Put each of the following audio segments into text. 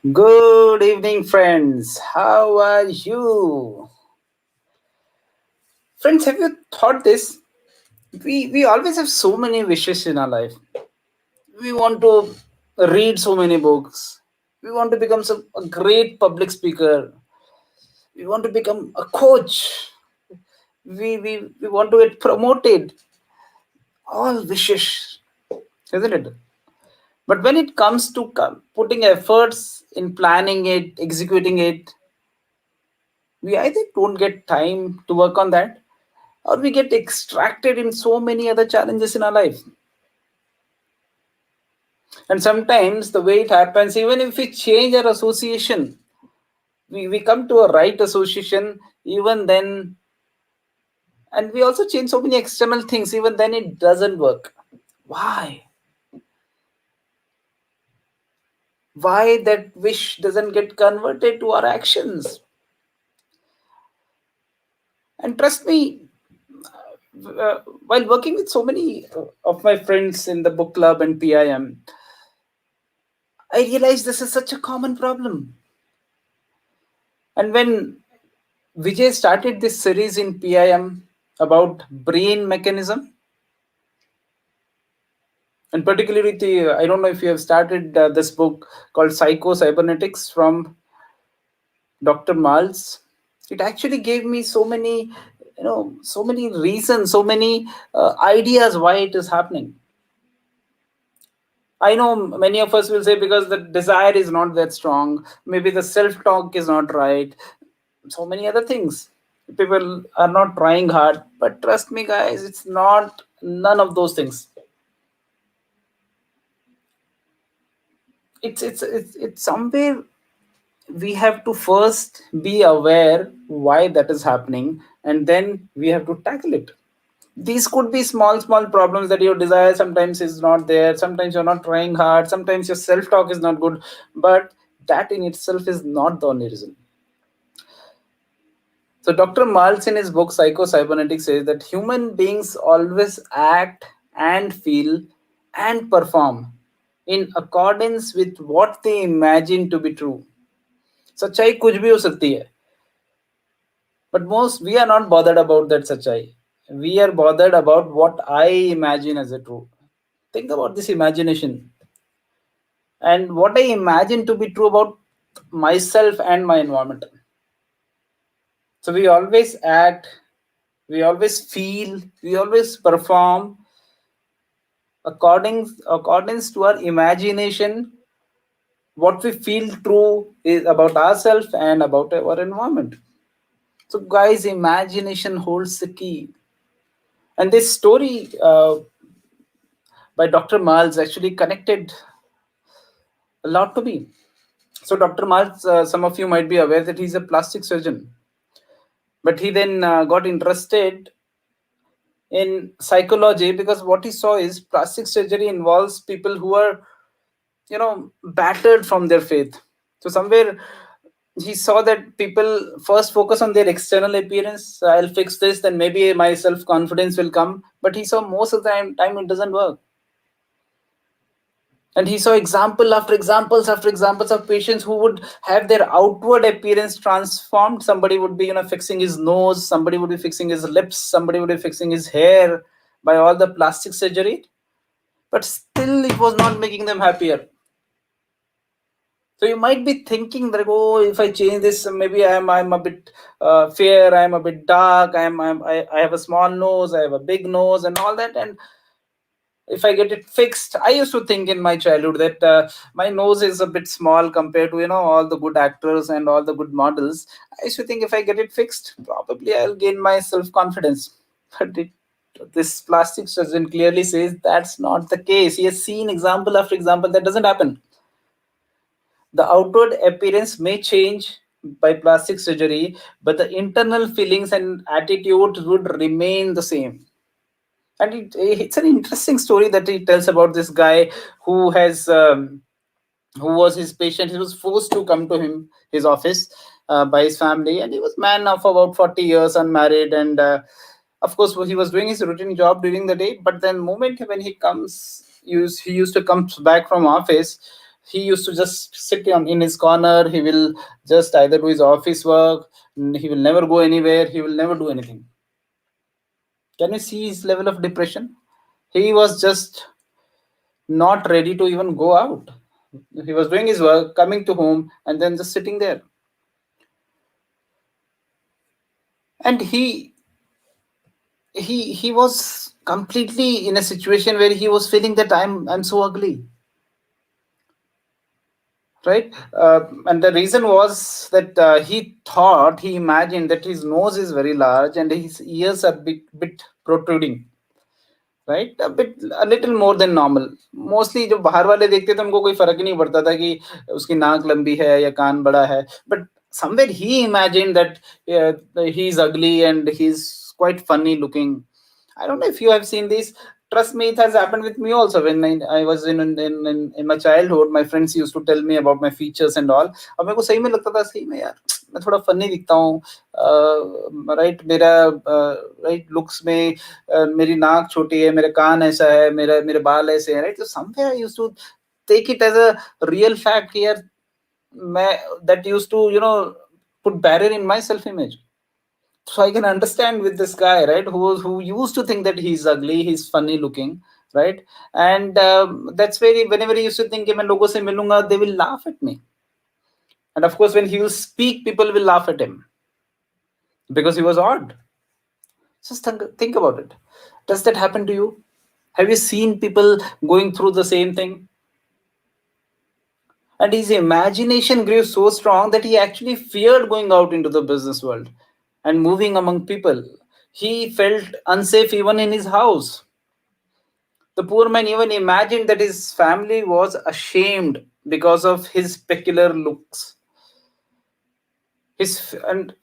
Good evening, friends. How are you? Friends, have you thought this? We always have so many wishes in our life. We want to read so many books. We want to become a great public speaker. We want to become a coach. We want to get promoted. All wishes, isn't it? But when it comes to putting efforts in planning it, executing it, we either don't get time to work on that or we get extracted in so many other challenges in our life. And sometimes the way it happens, even if we change our association, we come to a right association, even then, and we also change so many external things, even then it doesn't work. Why? Why that wish doesn't get converted to our actions? And trust me, while working with so many of my friends in the book club and PIM, I realized this is such a common problem. And when Vijay started this series in PIM about brain mechanism, and particularly the I don't know if you have started this book called Psycho Cybernetics from Dr. Maltz. It actually gave me so many, so many reasons, so many ideas why it is happening. I know many of us will say because the desire is not that strong, maybe the self talk is not right, so many other things. People are not trying hard, but trust me, guys, it's not none of those things. It's somewhere we have to first be aware why that is happening, and then we have to tackle it. These could be small problems that your desire sometimes is not there, sometimes you're not trying hard, sometimes your self talk is not good, but that in itself is not the only reason. So Dr. Maltz in his book Psycho Cybernetics says that human beings always act and feel and perform in accordance with what they imagine to be true. सच्चाई कुछ भी हो सकती है, but most we are not bothered about that सच्चाई. We are bothered about what I imagine as a true. Think about this imagination and what I imagine to be true about myself and my environment. So we always act, we always feel, we always perform according to our imagination. What we feel true is about ourselves and about our environment. So guys, imagination holds the key. And this story by Dr. Miles actually connected a lot to me. So Dr. Miles, some of you might be aware that he's a plastic surgeon, but he then got interested in psychology because what he saw is plastic surgery involves people who are battered from their faith. So somewhere he saw that people first focus on their external appearance. I'll fix this, then maybe my self confidence will come. But he saw most of the time it doesn't work. And he saw example after examples after examples of patients who would have their outward appearance transformed. Somebody would be fixing his nose, somebody would be fixing his lips, somebody would be fixing his hair by all the plastic surgery, but still it was not making them happier. So you might be thinking that, oh, if I change this, maybe I'm a bit fair, I'm a bit dark, I have a small nose, I have a big nose, and all that. And if I get it fixed, I used to think in my childhood that my nose is a bit small compared to all the good actors and all the good models. I used to think if I get it fixed, probably I'll gain my self confidence. But this plastic surgeon clearly says that's not the case. He has seen example after example that doesn't happen. The outward appearance may change by plastic surgery, but the internal feelings and attitudes would remain the same. And it's an interesting story that he tells about this guy who has who was his patient. He was forced to come to his office by his family, and he was man of about 40 years, unmarried, and of course he was doing his routine job during the day. But then moment when he used to come back from office, He used to just sit in his corner. He will just either do his office work. He will never go anywhere. He will never do anything. Can you see his level of depression? He was just not ready to even go out. He was doing his work, coming to home, and then just sitting there. And he was completely in a situation where he was feeling that I'm so ugly, right? And the reason was that he imagined that his nose is very large and his ears are bit protruding, right a little more than normal. Mostly जो बाहर वाले देखते थे उनको कोई फर्क ही नहीं पड़ता था कि उसकी नाक लंबी है या कान बड़ा है, but somewhere he imagined that he's ugly and he's quite funny looking. I don't know if you have seen this. Trust me, it has happened with me also. When I was in my childhood, my friends used to tell me about my features and all. अब मेरे को सही में लगता था सही में यार मैं थोड़ा फनी दिखता हूँ, राइट. मेरा राइट लुक्स में मेरी नाक छोटी है, मेरे कान ऐसा है, मेरे बाल ऐसे हैं, राइट. तो somewhere I used to take it as a real fact यार. मैं that used to put barrier in my self image. So I can understand with this guy, right, who used to think that he's ugly, he's funny looking, right. And that's where whenever he used to think कि मैं लोगों से मिलूंगा, they will laugh at me. And of course when he will speak, people will laugh at him because he was odd. Just think about it. Does that happen to you? Have you seen people going through the same thing? And his imagination grew so strong that he actually feared going out into the business world and moving among people. He felt unsafe even in his house. The poor man even imagined that his family was ashamed because of his peculiar looks. And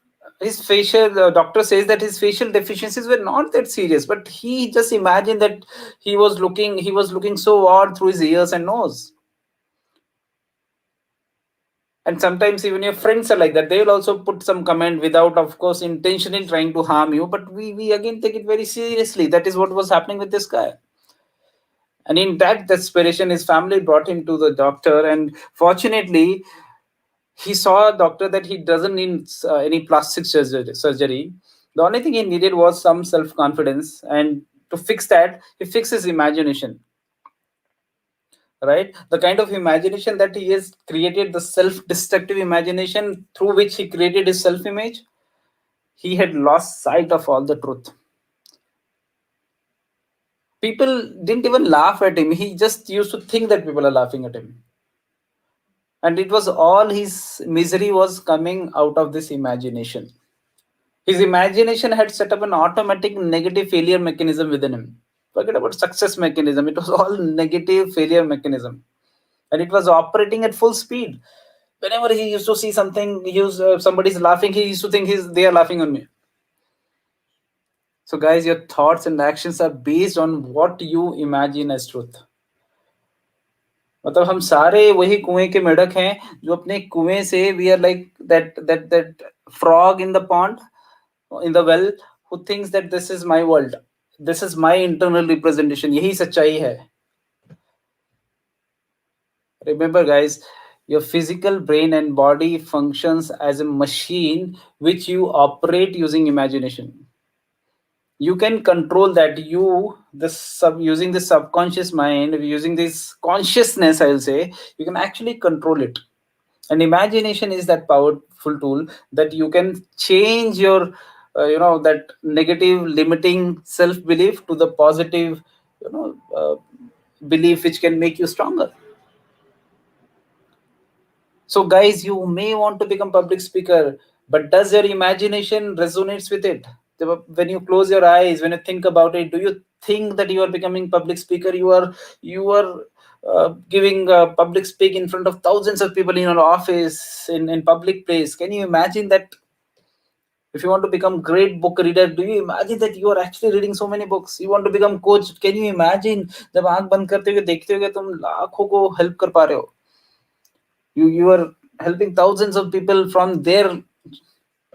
his facial, the doctor says that his facial deficiencies were not that serious, but he just imagined that he was looking so odd through his ears and nose. And sometimes even your friends are like that. They will also put some comment without, of course, intentionally trying to harm you, but we again take it very seriously. That is what was happening with this guy. And in that desperation, his family brought him to the doctor, and fortunately he saw a doctor that he doesn't need any plastic surgery. The only thing he needed was some self-confidence, and to fix that he fixed his imagination, right. The kind of imagination that he has created, the self-destructive imagination through which he created his self-image, he had lost sight of all the truth. People didn't even laugh at him. He just used to think that people are laughing at him, and it was all his misery was coming out of this imagination. His imagination had set up an automatic negative failure mechanism within him. Forget about success mechanism. It was all negative failure mechanism, and it was operating at full speed. Whenever he used to see something, somebody's laughing, he used to think they are laughing on me. So, guys, your thoughts and actions are based on what you imagine as truth. मतलब हम सारे वही कुएं के मेढक हैं जो अपने कुएं से we are like that frog in the pond, in the well, who thinks that this is my world, this is my internal representation. यही सच्चाई है. Remember, guys, your physical brain and body functions as a machine which you operate using imagination. You can control that. Using the subconscious mind, using this consciousness, I'll say, you can actually control it. And imagination is that powerful tool that you can change your that negative limiting self belief to the positive belief which can make you stronger. So, guys, you may want to become public speaker, but does your imagination resonates with it? When you close your eyes, when you think about it, do you think that you are becoming public speaker? You are giving public speak in front of thousands of people in your office, in public place. Can you imagine that? If you want to become great book reader, do you imagine that you are actually reading so many books? You want to become coach, can you imagine जब आंख बंद करते हुए देखते हुए तुम लाखों को हेल्प कर पा रहे हो? You are helping thousands of people from their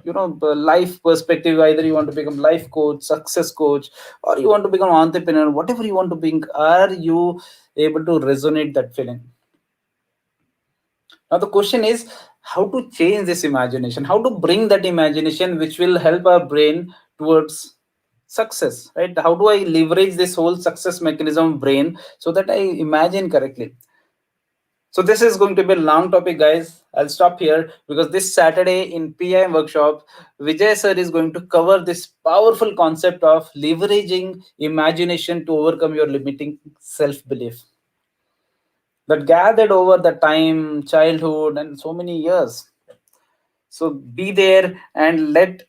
life perspective. Either you want to become life coach, success coach, or you want to become entrepreneur, whatever you want to be. Are you able to resonate that feeling? Now the question is how to change this imagination, how to bring that imagination which will help our brain towards success, right? How do I leverage this whole success mechanism brain so that I imagine correctly? So this is going to be a long topic, guys. I'll stop here because this Saturday in PIM workshop, Vijay sir is going to cover this powerful concept of leveraging imagination to overcome your limiting self-belief that gathered over the time, childhood, and so many years. So be there and let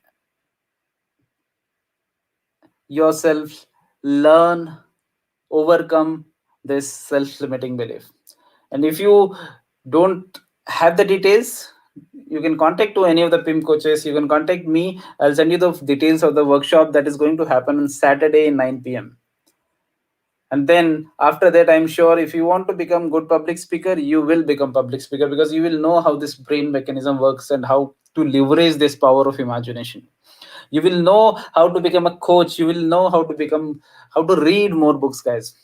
yourself learn, overcome this self-limiting belief. And if you don't have the details, you can contact to any of the PIM coaches. You can contact me. I'll send you the details of the workshop that is going to happen on Saturday 9 p.m. And then after that, I'm sure if you want to become good public speaker, you will become public speaker because you will know how this brain mechanism works and how to leverage this power of imagination. You will know how to become a coach. You will know how to read more books, guys.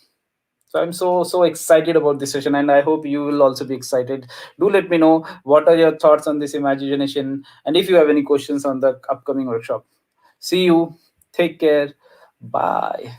So I'm so excited about this session, and I hope you will also be excited. Do let me know what are your thoughts on this imagination, and if you have any questions on the upcoming workshop. See you. Take care. Bye.